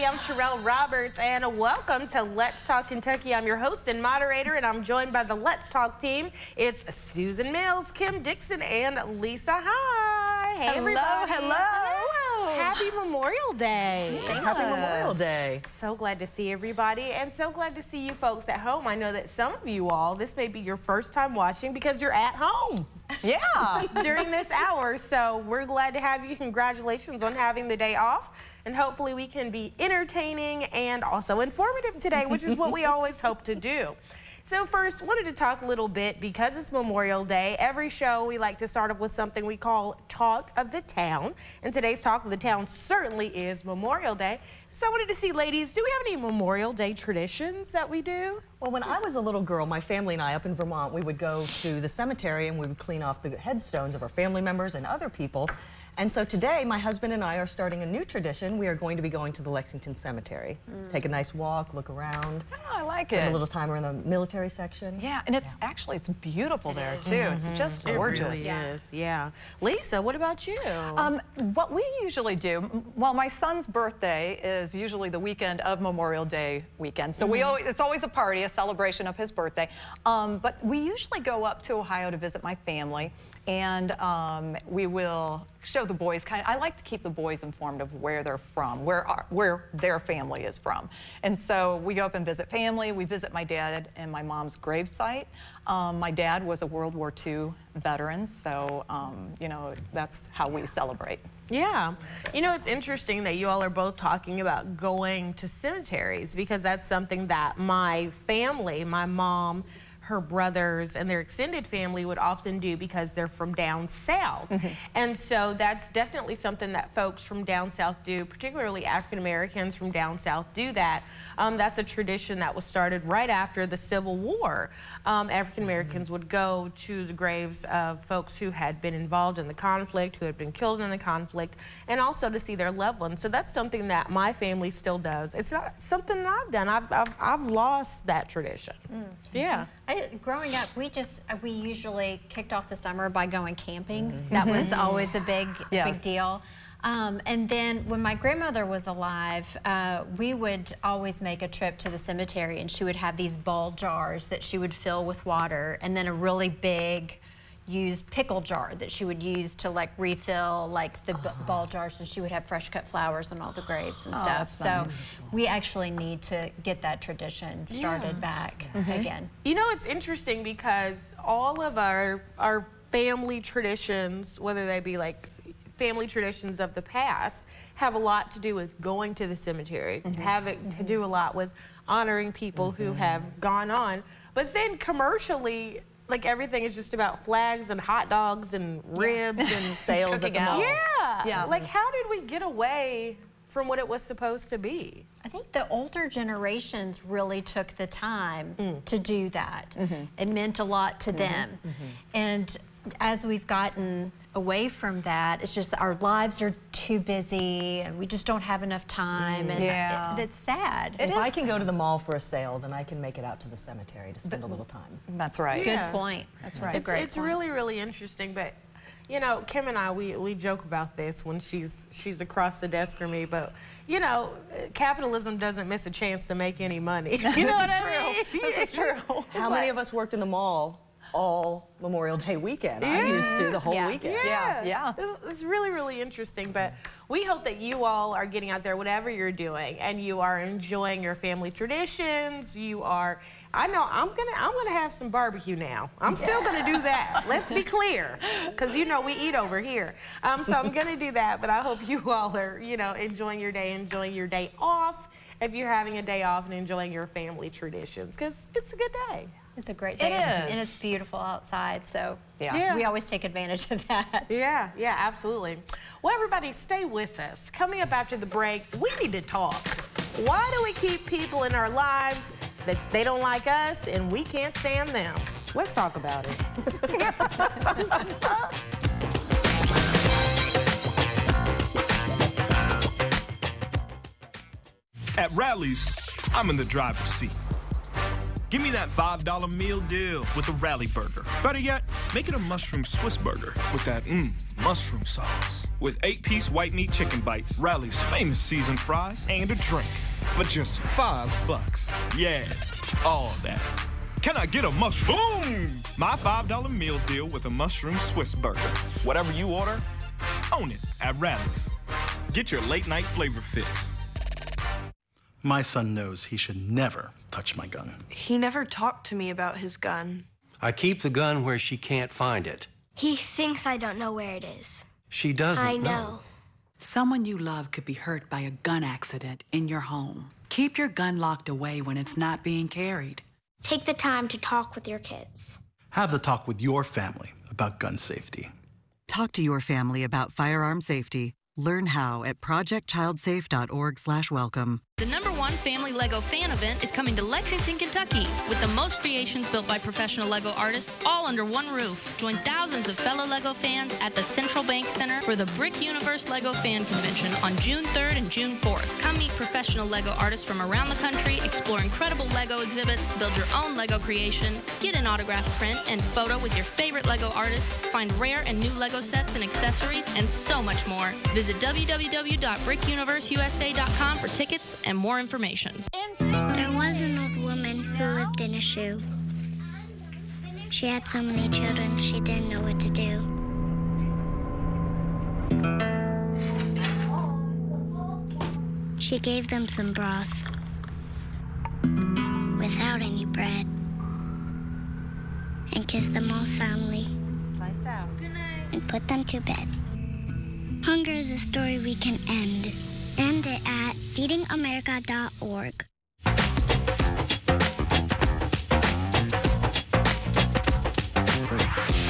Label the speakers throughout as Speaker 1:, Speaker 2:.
Speaker 1: everybody. I'm Sherelle Roberts, and welcome to Let's Talk Kentucky. I'm your host and moderator, and I'm joined by the Let's Talk team. It's Susan Mills, Kim Dixon, and Lisa. Hi. Hey, everybody.
Speaker 2: Hello.
Speaker 1: Happy Memorial Day.
Speaker 2: Happy Memorial Day.
Speaker 1: So glad to see everybody, and so glad to see you folks at home. I know that some of you all, this may be your first time watching because you're at home.
Speaker 2: Yeah.
Speaker 1: During this hour, so we're glad to have you. Congratulations on having the day off. And hopefully we can be entertaining and also informative today, which is what we always hope to do. So first, wanted to talk a little bit because it's Memorial Day. Every show we like to start off with something we call Talk of the Town. And today's Talk of the Town certainly is Memorial Day. So I wanted to see, ladies, do we have any Memorial Day traditions that we do?
Speaker 2: Well, when I was a little girl, my family and I up in Vermont, we would go to the cemetery and we would clean off the headstones of our family members and other people. And so today, my husband and I are starting a new tradition. We are going to be going to the Lexington Cemetery. Take a nice walk, look around.
Speaker 3: Oh, I like
Speaker 2: spend
Speaker 3: it.
Speaker 2: a little time around the military section.
Speaker 3: Yeah, and it's actually, it's beautiful there, too. It's just gorgeous.
Speaker 1: It really is, yeah. Lisa, what about you?
Speaker 3: What we usually do, well, my son's birthday is usually the weekend of Memorial Day weekend. So it's always a party, a celebration of his birthday. But we usually go up to Ohio to visit my family. And we will show the boys I like to keep the boys informed of where they're from, where their family is from. And so we go up and visit family. We visit my dad and my mom's gravesite. My dad was a World War II veteran, so you know, that's how we celebrate.
Speaker 1: Yeah. You know, it's interesting that you all are both talking about going to cemeteries because that's something that my family, my mom, her brothers and their extended family would often do because they're from down south. And so that's definitely something that folks from down south do, particularly African Americans from down south do that. That's a tradition that was started right after the Civil War. African Americans would go to the graves of folks who had been involved in the conflict, who had been killed in the conflict, and also to see their loved ones. So that's something that my family still does. It's not something that I've done. I've lost that tradition. Yeah.
Speaker 4: Growing up, we usually kicked off the summer by going camping. That was always a big deal. And then when my grandmother was alive, we would always make a trip to the cemetery, and she would have these ball jars that she would fill with water, and then a really big used pickle jar that she would use to like refill like the ball jars, and she would have fresh cut flowers on all the graves and stuff. So we actually need to get that tradition started back again.
Speaker 1: You know, it's interesting because all of our family traditions, whether they be like family traditions of the past, have a lot to do with going to the cemetery, have it to do a lot with honoring people who have gone on. But then commercially, like everything is just about flags and hot dogs and ribs and
Speaker 2: sales at the mall.
Speaker 1: Yeah. Like how did we get away from what it was supposed to be?
Speaker 4: I think the older generations really took the time to do that. It meant a lot to them. And as we've gotten away from that, it's just our lives are too busy and we just don't have enough time, and it's sad.
Speaker 2: If I can go to the mall for a sale, then I can make it out to the cemetery to spend a little time.
Speaker 3: That's right.
Speaker 4: Good point.
Speaker 3: That's right.
Speaker 1: It's really, really interesting, but you know, Kim and I, we joke about this when she's across the desk from me, but you know, capitalism doesn't miss a chance to make any money. You know what I mean?
Speaker 3: This is true.
Speaker 2: How many of us worked in the mall all Memorial Day weekend? I used to the whole weekend.
Speaker 3: Yeah.
Speaker 1: It's really, really interesting, but we hope that you all are getting out there, whatever you're doing, and you are enjoying your family traditions. I know I'm gonna have some barbecue now. I'm still gonna do that. Let's be clear, because you know we eat over here. So I'm gonna do that, but I hope you all are, you know, enjoying your day off. If you're having a day off and enjoying your family traditions, because it's a good day.
Speaker 4: It's a great day, and it's beautiful outside, so we always take advantage of that.
Speaker 1: Yeah, absolutely. Well, everybody, stay with us. Coming up after the break, we need to talk. Why do we keep people in our lives that they don't like us and we can't stand them? Let's talk about it.
Speaker 5: At Rally's, I'm in the driver's seat. Give me that $5 meal deal with a Rally Burger. Better yet, Make it a mushroom Swiss burger with that mushroom sauce. With 8-piece white meat chicken bites, Rally's famous seasoned fries, and a drink for just $5. Yeah, all that. Can I get a mushroom? Boom! My $5 meal deal with a mushroom Swiss burger. Whatever you order, own it at Rally's. Get your late night flavor fix.
Speaker 6: My son knows he should never touch my gun.
Speaker 7: He never talked to me about his gun.
Speaker 8: I keep the gun where she can't find it.
Speaker 9: He thinks I don't know where it is.
Speaker 8: She doesn't
Speaker 9: I know.
Speaker 10: Someone you love could be hurt by a gun accident in your home. Keep your gun locked away when it's not being carried.
Speaker 9: Take the time to talk with your kids.
Speaker 6: Have the talk with your family about gun safety.
Speaker 11: Talk to your family about firearm safety. Learn how at projectchildsafe.org/welcome.
Speaker 12: The #1 family Lego fan event is coming to Lexington, Kentucky, with the most creations built by professional Lego artists, all under one roof. Join thousands of fellow Lego fans at the Central Bank Center for the Brick Universe Lego Fan Convention on June 3rd and June 4th. Come meet professional Lego artists from around the country, explore incredible Lego exhibits, build your own Lego creation, get an autographed print and photo with your favorite Lego artists, find rare and new Lego sets and accessories, and so much more. Visit www.brickuniverseusa.com for tickets and more information.
Speaker 9: There was an old woman who lived in a shoe. She had so many children, she didn't know what to do. She gave them some broth without any bread and kissed them all soundly.
Speaker 2: Lights out.
Speaker 9: Good night. And put them to bed. Hunger is a story we can end. End it at feedingamerica.org.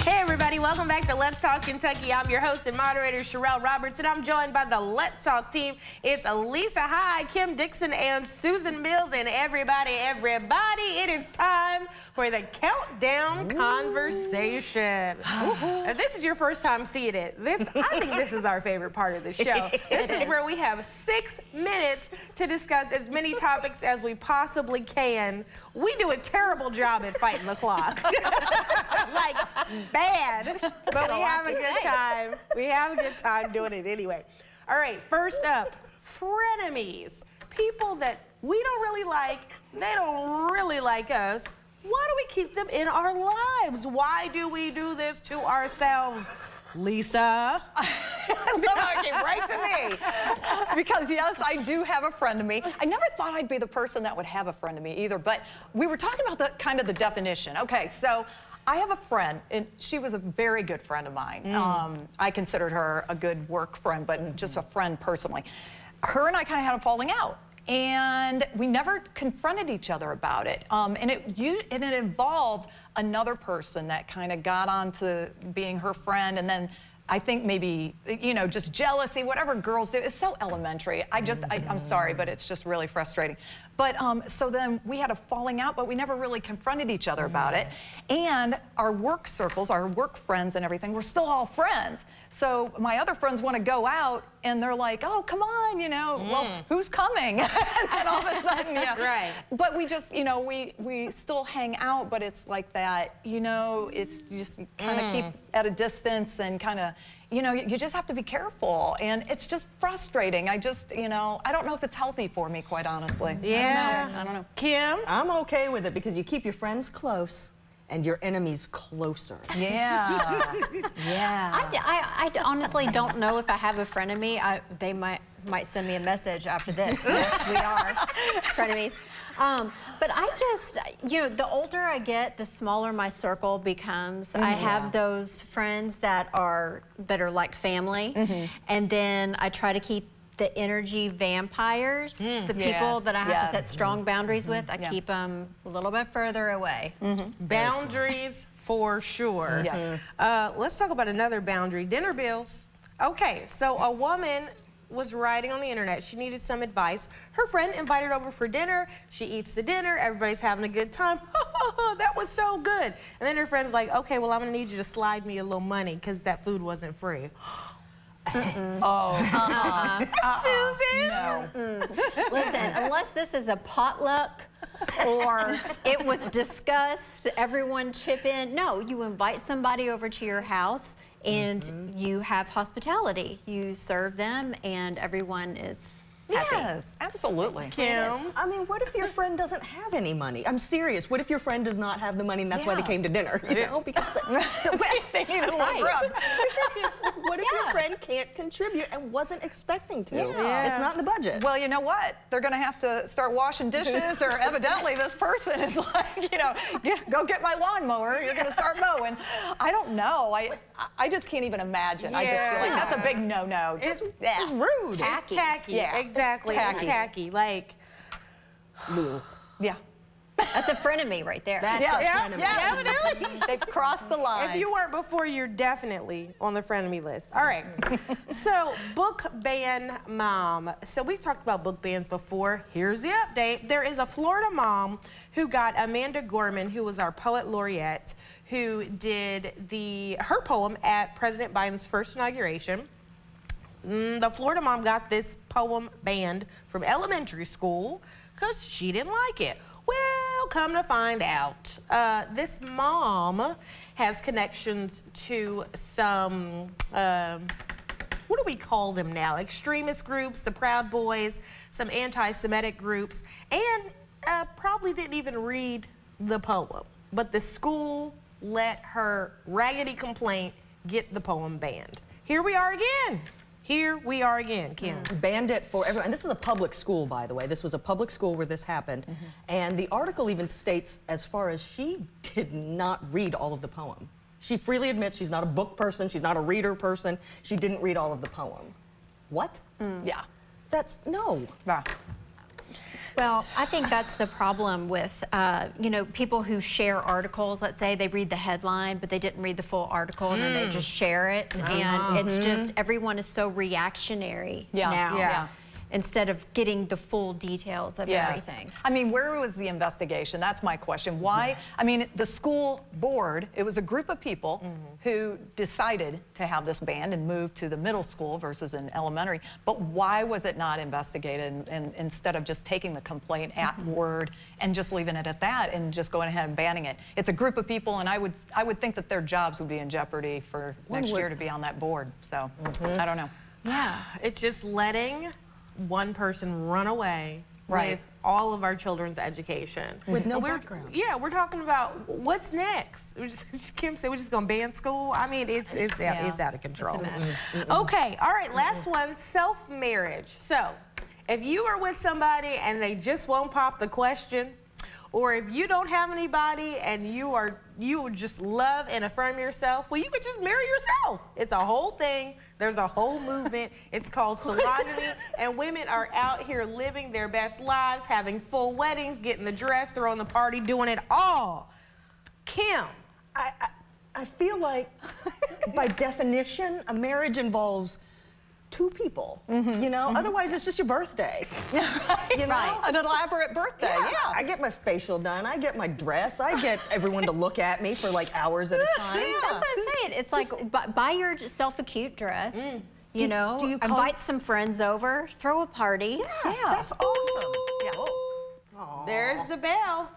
Speaker 1: Hey everybody, welcome back to Let's Talk Kentucky. I'm your host and moderator, Sherelle Roberts, and I'm joined by the Let's Talk team. It's Lisa High, Kim Dixon, and Susan Mills, and everybody, it is time for the Countdown Conversation. This is your first time seeing it. I think this is our favorite part of the show. This is where we have 6 minutes to discuss as many topics as we possibly can. We do a terrible job at fighting the clock. Like, bad. But we have a good time. We have a good time doing it anyway. All right, first up, frenemies. People that we don't really like, they don't really like us. Why do we keep them in our lives? Why do we do this to ourselves? Lisa?
Speaker 3: I love how it came right to me. Because yes, I do have a friend of me. I never thought I'd be the person that would have a friend of me either, but we were talking about the kind of the definition. Okay, so I have a friend, and she was a very good friend of mine. I considered her a good work friend, but just a friend personally. Her and I kind of had a falling out. And we never confronted each other about it. And it involved another person that kind of got onto being her friend, and then I think maybe, you know, just jealousy, whatever girls do. It's so elementary. I'm sorry, but it's just really frustrating. But so then we had a falling out, but we never really confronted each other about it. And our work circles, our work friends and everything, we're still all friends. So my other friends want to go out, and they're like, oh, come on, you know, well, who's coming? And then all of a sudden, you know. Right. But we just, you know, we still hang out, but it's like that, you know, it's just kind of keep at a distance and kind of, you know, you just have to be careful, and it's just frustrating. I just, you know, I don't know if it's healthy for me, quite honestly.
Speaker 1: Yeah.
Speaker 3: I don't know.
Speaker 1: Kim?
Speaker 2: I'm okay with it because you keep your friends close and your enemies closer.
Speaker 3: Yeah. Yeah.
Speaker 4: I honestly don't know if I have a frenemy. They might send me a message after this. Yes, we are frenemies. But I just, you know, the older I get, the smaller my circle becomes. I have those friends that are like family, and then I try to keep the energy vampires, the people that I have to set strong boundaries with, I keep them a little bit further away.
Speaker 1: Boundaries for sure.
Speaker 3: Yeah.
Speaker 1: Let's talk about another boundary, dinner bills. Okay, so a woman was writing on the internet. She needed some advice. Her friend invited her over for dinner. She eats the dinner. Everybody's having a good time. That was so good. And then her friend's like, okay, well, I'm gonna need you to slide me a little money because that food wasn't free.
Speaker 3: Susan?
Speaker 4: Listen, unless this is a potluck or it was discussed, everyone chip in. No, you invite somebody over to your house and you have hospitality. You serve them and everyone is happy.
Speaker 3: Yes, absolutely.
Speaker 2: Kim? I mean, what if your friend doesn't have any money? I'm serious. What if your friend does not have the money and that's why they came to dinner? You know, because
Speaker 3: they need a little grub.
Speaker 2: What if your friend can't contribute and wasn't expecting to? It's not in the budget.
Speaker 3: Well, you know what? They're going to have to start washing dishes, or evidently this person is like, you know, go get my lawnmower. You're going to start mowing. I don't know. I just can't even imagine. I just feel like that's a big no-no.
Speaker 2: It's rude.
Speaker 1: Tacky. It's tacky.
Speaker 3: Yeah.
Speaker 1: Exactly. It's tacky. Like,
Speaker 3: yeah.
Speaker 4: That's a frenemy right there.
Speaker 1: That's a frenemy.
Speaker 3: Yeah, evidently. They've crossed the line.
Speaker 1: If you weren't before, you're definitely on the frenemy list. All right. So, book ban mom. So, we've talked about book bans before. Here's the update. There is a Florida mom who got Amanda Gorman, who was our poet laureate, who did her poem at President Biden's first inauguration. The Florida mom got this poem banned from elementary school because she didn't like it. Well, come to find out, this mom has connections to some, what do we call them now? Extremist groups, the Proud Boys, some anti-Semitic groups, and probably didn't even read the poem. But the school let her raggedy complaint get the poem banned. Here we are again. Here we are again, Kim.
Speaker 2: Banned it for everyone. And this is a public school, by the way. This was a public school where this happened. And the article even states, as far as she did not read all of the poem. She freely admits she's not a book person. She's not a reader person. She didn't read all of the poem. What?
Speaker 3: Yeah.
Speaker 2: That's, no.
Speaker 3: Yeah.
Speaker 4: Well, I think that's the problem with, you know, people who share articles. Let's say they read the headline, but they didn't read the full article, and then they just share it. And it's just, everyone is so reactionary now. Instead of getting the full details of everything.
Speaker 3: I mean, where was the investigation? That's my question. Why? I mean, the school board, it was a group of people who decided to have this banned and move to the middle school versus an elementary. But why was it not investigated and instead of just taking the complaint at word and just leaving it at that and just going ahead and banning it? It's a group of people, and I would think that their jobs would be in jeopardy for next year to be on that board. So, I don't know.
Speaker 1: Yeah, it's just letting one person run away with all of our children's education.
Speaker 2: With no background.
Speaker 1: Yeah, we're talking about what's next. Kim said we're just gonna ban school. I mean, it's out of control.
Speaker 4: It's a mess.
Speaker 1: Okay, all right, last one, self-marriage. So, if you are with somebody and they just won't pop the question, or if you don't have anybody and you just love and affirm yourself, well, you could just marry yourself. It's a whole thing. There's a whole movement. It's called sologamy, and women are out here living their best lives, having full weddings, getting the dress, throwing the party, doing it all. Kim.
Speaker 2: I feel like, by definition, a marriage involves two people, you know? Otherwise, it's just your birthday. You know?
Speaker 3: An elaborate birthday,
Speaker 2: I get my facial done. I get my dress. I get everyone to look at me for like hours at a time.
Speaker 4: That's what I'm saying. It's like, buy yourself a cute dress, you know, invite some friends over, throw a party.
Speaker 2: Yeah, that's awesome.
Speaker 1: There's the bell.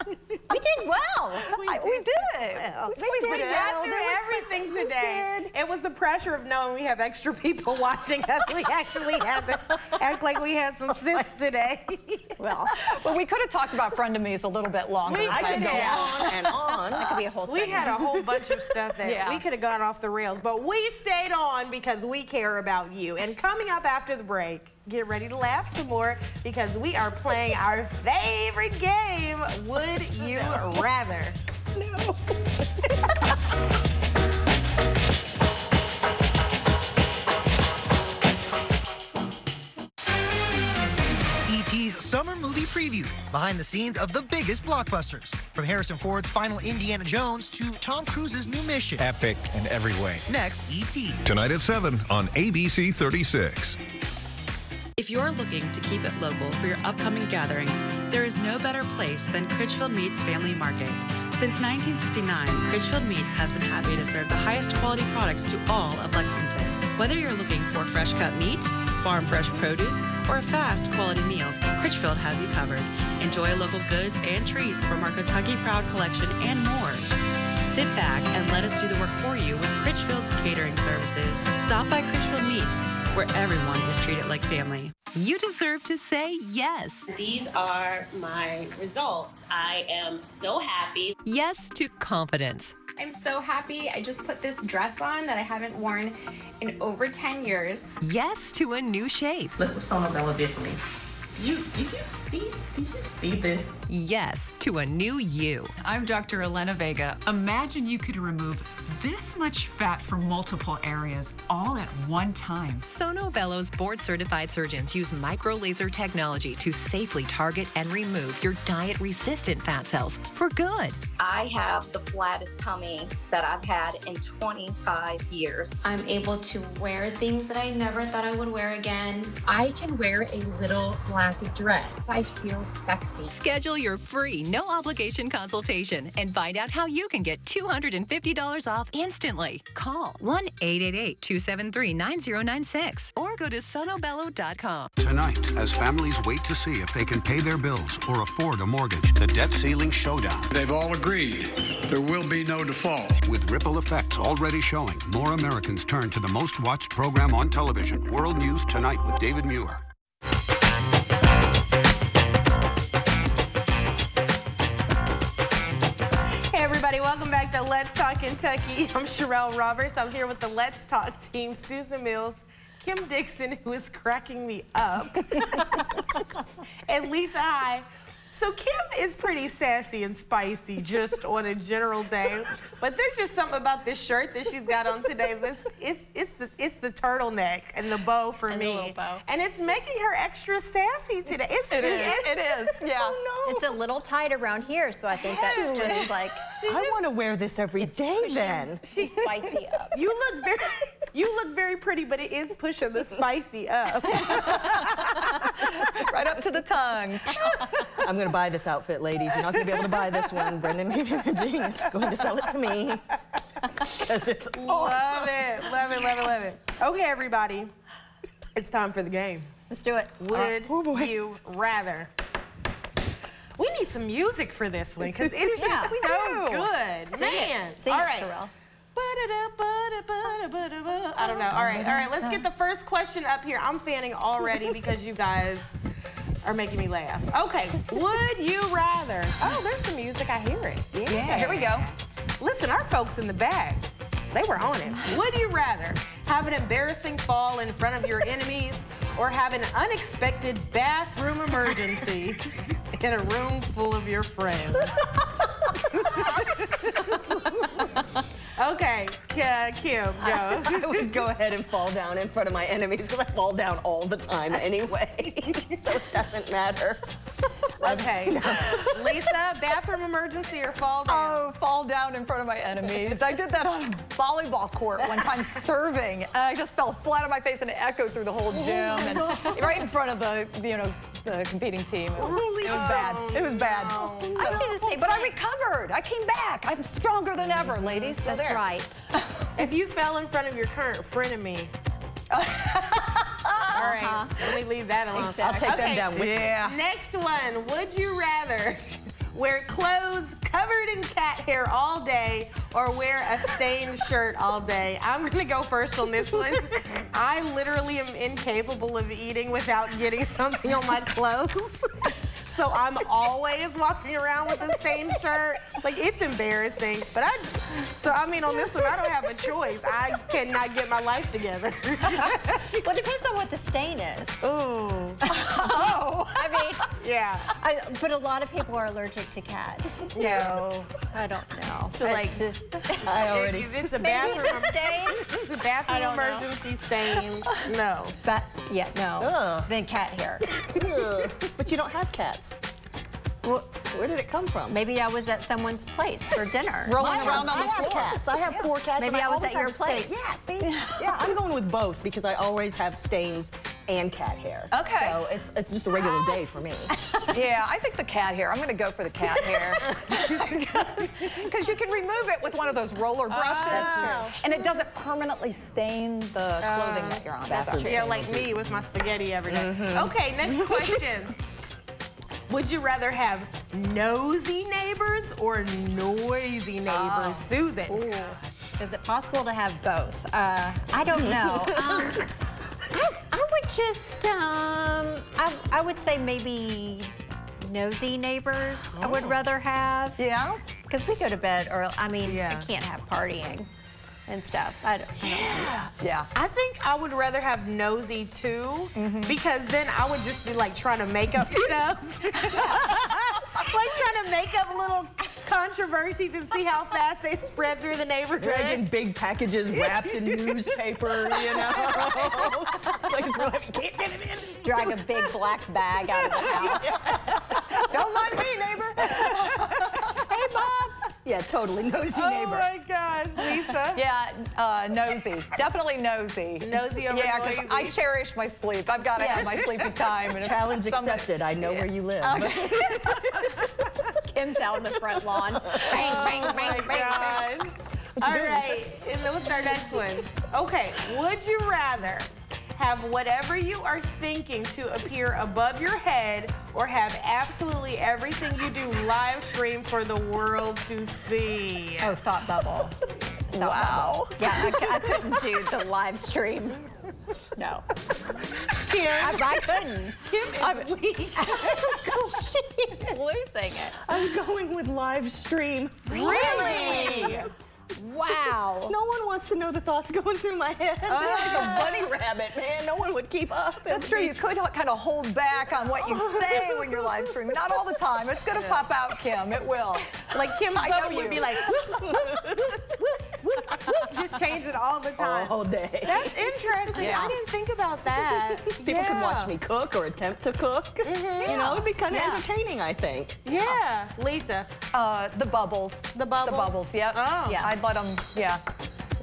Speaker 4: We did well.
Speaker 3: We did it.
Speaker 1: We got through everything today. It was the pressure of knowing we have extra people watching us. We actually had to act like we had some sense today.
Speaker 3: Well, we could have talked about frenemies a little bit longer.
Speaker 1: We could go
Speaker 2: on and on.
Speaker 4: That could be a whole segment.
Speaker 1: We had a whole bunch of stuff that we could have gone off the rails, but we stayed on because we care about you. And coming up after the break, get ready to laugh some more because we are playing our favorite game, Would You Rather?
Speaker 2: No.
Speaker 13: E.T.'s summer movie preview, behind the scenes of the biggest blockbusters. From Harrison Ford's final Indiana Jones to Tom Cruise's new mission.
Speaker 14: Epic in every way.
Speaker 13: Next, E.T.
Speaker 15: Tonight at 7 on ABC 36.
Speaker 16: If you're looking to keep it local for your upcoming gatherings, there is no better place than Critchfield Meats Family Market. Since 1969, Critchfield Meats has been happy to serve the highest quality products to all of Lexington. Whether you're looking for fresh cut meat, farm fresh produce, or a fast quality meal, Critchfield has you covered. Enjoy local goods and treats from our Kentucky Proud collection and more. Sit back and let us do the work for you with Critchfield's catering services. Stop by Critchfield Meats, where everyone is treated like family.
Speaker 14: You deserve to say yes.
Speaker 17: These are my results. I am so happy.
Speaker 14: Yes to confidence.
Speaker 18: I'm so happy. I just put this dress on that I haven't worn in over 10 years.
Speaker 14: Yes to a new shape.
Speaker 19: Look what Sono Bello did for me. Do you see this?
Speaker 14: Yes to a new you.
Speaker 20: I'm Dr. Elena Vega. Imagine you could remove this much fat from multiple areas all at one time.
Speaker 14: Sono Bello's board-certified surgeons use micro-laser technology to safely target and remove your diet-resistant fat cells for good.
Speaker 21: I have the flattest tummy that I've had in 25 years.
Speaker 18: I'm able to wear things that I never thought I would wear again.
Speaker 22: I can wear a little black dress. I feel sexy.
Speaker 14: Schedule your free, no-obligation consultation and find out how you can get $250 off instantly. Call 1-888-273-9096 or go to sonobello.com.
Speaker 23: Tonight, as families wait to see if they can pay their bills or afford a mortgage, the debt ceiling showdown.
Speaker 24: They've all agreed there will be no default.
Speaker 23: With ripple effects already showing, more Americans turn to the most watched program on television, World News Tonight with David Muir.
Speaker 1: Hey everybody, welcome back to Let's Talk Kentucky. I'm Sherelle Roberts. I'm here with the Let's Talk team, Susan Mills, Kim Dixon, who is cracking me up, and Lisa High. So Kim is pretty sassy and spicy just on a general day, but there's just something about this shirt that she's got on today. It's the turtleneck and the bow for me,
Speaker 3: the little bow.
Speaker 1: And it's making her extra sassy today.
Speaker 3: It is. Yeah.
Speaker 1: Oh, no.
Speaker 4: It's a little tight around here, so I think that's just like.
Speaker 2: I want to wear this every day. Then
Speaker 4: she's spicy up.
Speaker 1: You look very pretty, but it is pushing the spicy up.
Speaker 3: Right up to the tongue.
Speaker 2: I'm going to buy this outfit, ladies. You're not going to be able to buy this one. Brendan Beauty is going to sell it to me because it's awesome.
Speaker 1: Love it, love it, love it, love it. Okay, everybody, it's time for the game.
Speaker 4: Let's do it.
Speaker 1: Would you rather? We need some music for this one because it is just so good. Man.
Speaker 4: Sing
Speaker 1: all
Speaker 4: it,
Speaker 1: right.
Speaker 4: Sherelle.
Speaker 1: I don't know. All right, let's get the first question up here. I'm fanning already because you guys are making me laugh. Okay, would you rather? Oh, there's the music. I hear it.
Speaker 3: Yeah, here we go.
Speaker 1: Listen, our folks in the back, they were on it. Would you rather have an embarrassing fall in front of your enemies or have an unexpected bathroom emergency in a room full of your friends? Okay, Kim, go.
Speaker 2: I would go ahead and fall down in front of my enemies because I fall down all the time anyway, so it doesn't matter.
Speaker 1: Okay. Lisa, bathroom emergency or fall down?
Speaker 3: Oh, fall down in front of my enemies. I did that on a volleyball court one time serving, and I just fell flat on my face and it echoed through the whole gym and right in front of the competing team. It was bad. It was bad.
Speaker 1: No.
Speaker 3: So, I do the same, but I recovered. I came back. I'm stronger than ever, ladies. So
Speaker 4: That's right.
Speaker 1: If you fell in front of your current frenemy. All right, let me leave that alone.
Speaker 2: Exactly. I'll take them down with me.
Speaker 1: Next one, would you rather wear clothes covered in cat hair all day or wear a stained shirt all day? I'm gonna go first on this one. I literally am incapable of eating without getting something on my clothes. So I'm always walking around with a stained shirt. Like, it's embarrassing. But on this one, I don't have a choice. I cannot get my life together.
Speaker 4: Well, it depends on what the stain is.
Speaker 1: Ooh.
Speaker 4: Oh. I mean,
Speaker 1: yeah.
Speaker 4: But a lot of people are allergic to cats. So, I don't know.
Speaker 1: So, like, if it's a bathroom
Speaker 4: stain,
Speaker 1: the bathroom emergency stain, no.
Speaker 4: But, yeah, no.
Speaker 2: Ugh.
Speaker 4: Then cat hair.
Speaker 2: But you don't have cats.
Speaker 4: Well,
Speaker 2: where did it come from?
Speaker 4: Maybe I was at someone's place for dinner.
Speaker 3: Rolling around on the
Speaker 2: floor. Cats. I have 4 cats.
Speaker 4: Maybe I was at your place.
Speaker 2: Yeah, see? Yeah, I'm going with both because I always have stains and cat hair.
Speaker 3: Okay.
Speaker 2: So it's just a regular day for me.
Speaker 3: Yeah, I think the cat hair. I'm going to go for the cat hair. Because you can remove it with one of those roller brushes.
Speaker 1: That's true.
Speaker 3: And it doesn't permanently stain the clothing that you're on.
Speaker 1: That's true. Yeah, like me with my spaghetti every day. Okay, next question. Would you rather have nosy neighbors or noisy neighbors? Susan.
Speaker 4: Ooh. Is it possible to have both? I don't know. I would just, I would say maybe nosy neighbors I would rather have.
Speaker 3: Yeah?
Speaker 4: Because we go to bed early. I mean, I can't have partying and stuff. I don't
Speaker 3: Yeah.
Speaker 1: I think I would rather have nosy too, because then I would just be like trying to make up stuff. Like trying to make up little controversies and see how fast they spread through the neighborhood.
Speaker 2: Dragging big packages wrapped in newspaper, you know. Like it's really, can't get it in.
Speaker 4: Drag a big black bag out of the house.
Speaker 3: Don't mind me, neighbor.
Speaker 4: Hey, Bob.
Speaker 2: Yeah, totally nosy neighbor.
Speaker 1: Oh my gosh, Lisa.
Speaker 3: Yeah, nosy. Definitely nosy.
Speaker 1: Nosy over
Speaker 3: Yeah,
Speaker 1: noisy.
Speaker 3: because I cherish my sleep. I've got to have my sleepy time. And
Speaker 2: Challenge accepted. I know where you live.
Speaker 3: Okay.
Speaker 4: Kim's out on the front lawn. Bang, bang, bang, bang, bang.
Speaker 1: All right, and then what's our next one? Okay, would you rather have whatever you are thinking to appear above your head or have absolutely everything you do live stream for the world to see?
Speaker 4: Oh, thought bubble.
Speaker 3: Wow.
Speaker 4: Yeah, I couldn't do the live stream. No.
Speaker 1: Kim.
Speaker 4: I couldn't.
Speaker 1: Kim is weak.
Speaker 4: She is losing it.
Speaker 2: I'm going with live stream.
Speaker 1: Really?
Speaker 4: Wow.
Speaker 2: No one wants to know the thoughts going through my head. I'm like a bunny rabbit, man. No one would keep up.
Speaker 3: That's true. You could kind of hold back on what you say when you're live streaming. Not all the time. It's going to pop out, Kim. It will.
Speaker 1: Like Kim's
Speaker 3: I know
Speaker 1: bubble would
Speaker 3: you.
Speaker 1: be like, just change it all the time.
Speaker 2: All day.
Speaker 1: That's interesting.
Speaker 3: Yeah.
Speaker 1: I didn't think about that.
Speaker 2: People can watch me cook or attempt to cook. You know, it'd be kind of
Speaker 3: Yeah.
Speaker 2: entertaining, I think.
Speaker 1: Yeah. Lisa.
Speaker 3: The bubbles.
Speaker 1: The bubble?
Speaker 3: The bubbles, yep.
Speaker 1: Oh.
Speaker 3: Yeah, I'd let them,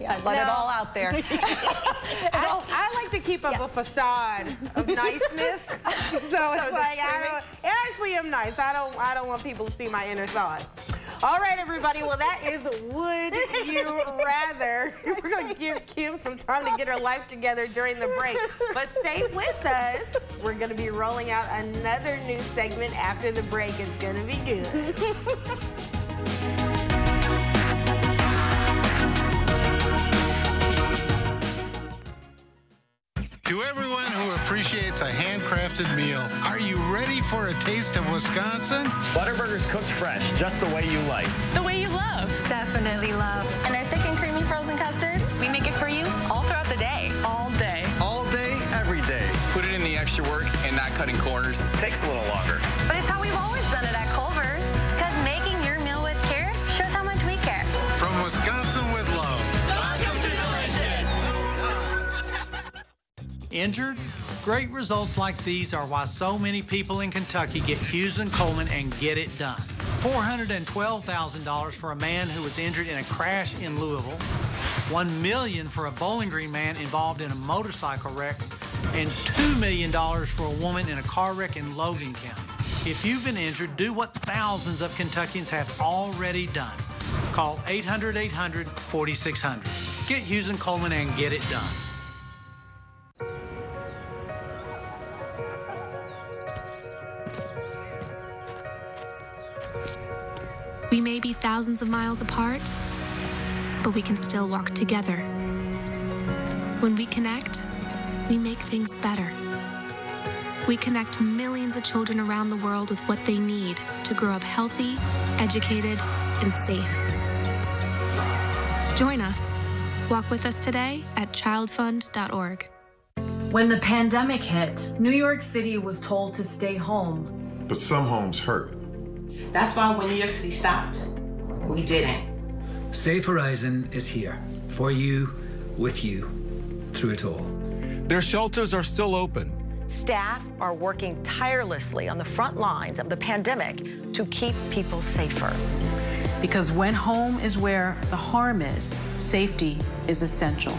Speaker 3: I'd let it all out there.
Speaker 1: I like to keep up a facade of niceness. So it's like I actually am nice. I don't want people to see my inner thoughts. All right, everybody. Well, that is Would You Rather. We're going to give Kim some time to get her life together during the break. But stay with us. We're going to be rolling out another new segment after the break. It's going to be good.
Speaker 6: To everyone who appreciates a handcrafted meal, are you ready for a taste of Wisconsin?
Speaker 5: Butterburger's cooked fresh, just the way you like.
Speaker 16: The way you love.
Speaker 7: Definitely love. And our thick and creamy frozen custard, we make it for you all throughout the day.
Speaker 16: All day.
Speaker 5: All day, every day. Put it in the extra work and not cutting corners. Takes a little longer.
Speaker 7: But it's how we've always done it at Culver's. Because making your meal with care shows how much we care.
Speaker 6: From Wisconsin with love.
Speaker 7: Welcome to Delicious.
Speaker 8: Injured? Great results like these are why so many people in Kentucky get Hughes & Coleman and get it done. $412,000 for a man who was injured in a crash in Louisville, $1 million for a Bowling Green man involved in a motorcycle wreck, and $2 million for a woman in a car wreck in Logan County. If you've been injured, do what thousands of Kentuckians have already done. Call 800-800-4600. Get Hughes & Coleman and get it done.
Speaker 10: We may be thousands of miles apart, but we can still walk together. When we connect, we make things better. We connect millions of children around the world with what they need to grow up healthy, educated, and safe. Join us. Walk with us today at childfund.org.
Speaker 25: When the pandemic hit, New York City was told to stay home.
Speaker 26: But some homes hurt.
Speaker 19: That's why when New York City stopped, we didn't.
Speaker 27: Safe Horizon is here for you, with you, through it all.
Speaker 6: Their shelters are still open.
Speaker 28: Staff are working tirelessly on the front lines of the pandemic to keep people safer.
Speaker 29: Because when home is where the harm is, safety is essential.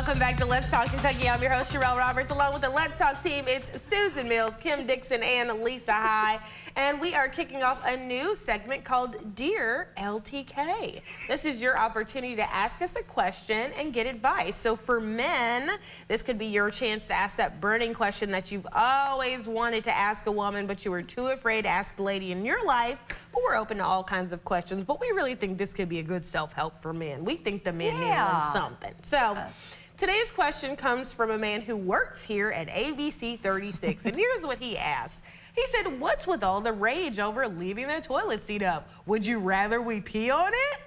Speaker 1: Welcome back to Let's Talk Kentucky. I'm your host, Sherelle Roberts. Along with the Let's Talk team, it's Susan Mills, Kim Dixon, and Lisa High. And we are kicking off a new segment called Dear LTK. This is your opportunity to ask us a question and get advice. So for men, this could be your chance to ask that burning question that you've always wanted to ask a woman, but you were too afraid to ask the lady in your life. But we're open to all kinds of questions, but we really think this could be a good self-help for men. We think the men need something. So today's question comes from a man who works here at ABC 36, and here's what he asked. He said, what's with all the rage over leaving the toilet seat up? Would you rather we pee on it?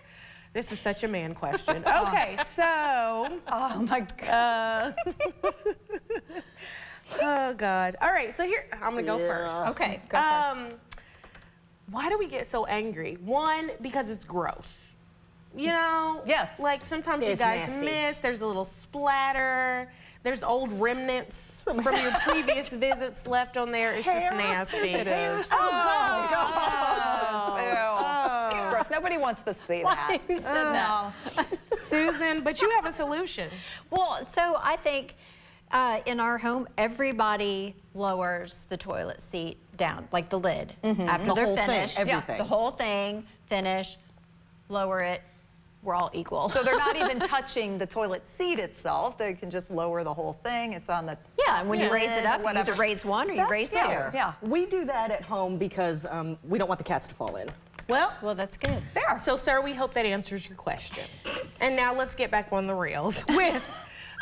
Speaker 1: This is such a man question. Okay, so.
Speaker 3: Oh my God.
Speaker 1: Oh God. All right, so here, I'm gonna go first.
Speaker 4: Okay, go first.
Speaker 1: Why do we get so angry? One, because it's gross. You know?
Speaker 3: Yes.
Speaker 1: Like sometimes you guys miss, there's a little splatter. There's old remnants from your previous visits left on there. It's just nasty.
Speaker 3: It is.
Speaker 2: Oh,
Speaker 3: God. It's gross. Nobody wants to see that.
Speaker 4: You said that.
Speaker 1: Susan, but you have a solution.
Speaker 4: Well, so I think in our home, everybody lowers the toilet seat down, like the lid, after they're finished.
Speaker 2: Everything.
Speaker 4: The whole thing, finish, lower it. We're all equal.
Speaker 3: So they're not even touching the toilet seat itself. They can just lower the whole thing. It's on the
Speaker 4: and when you raise it up, you either raise one or you raise two.
Speaker 3: Yeah.
Speaker 2: We do that at home because we don't want the cats to fall in.
Speaker 1: Well,
Speaker 4: that's good.
Speaker 1: There. So, sir, we hope that answers your question. And now let's get back on the rails with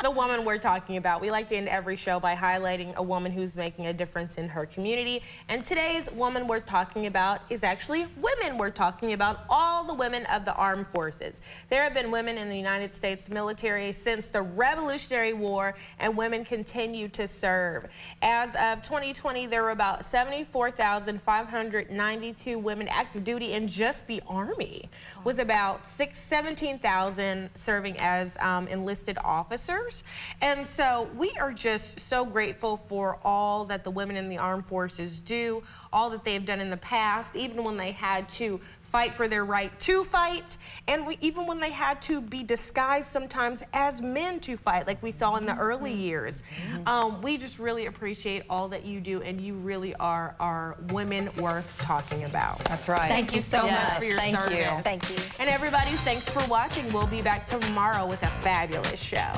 Speaker 1: the woman we're talking about. We like to end every show by highlighting a woman who's making a difference in her community. And today's woman we're talking about is actually women. We're talking about all the women of the armed forces. There have been women in the United States military since the Revolutionary War, and women continue to serve. As of 2020, there were about 74,592 women active duty in just the Army, with about 17,000 serving as enlisted officers. And so we are just so grateful for all that the women in the armed forces do, all that they've done in the past, even when they had to fight for their right to fight, and even when they had to be disguised sometimes as men to fight, like we saw in the early years. We just really appreciate all that you do, and you really are our women worth talking about.
Speaker 3: That's right.
Speaker 4: Thank you so much
Speaker 1: for your
Speaker 3: Thank
Speaker 1: service.
Speaker 3: you.
Speaker 4: Thank you.
Speaker 1: And everybody, thanks for watching. We'll be back tomorrow with a fabulous show.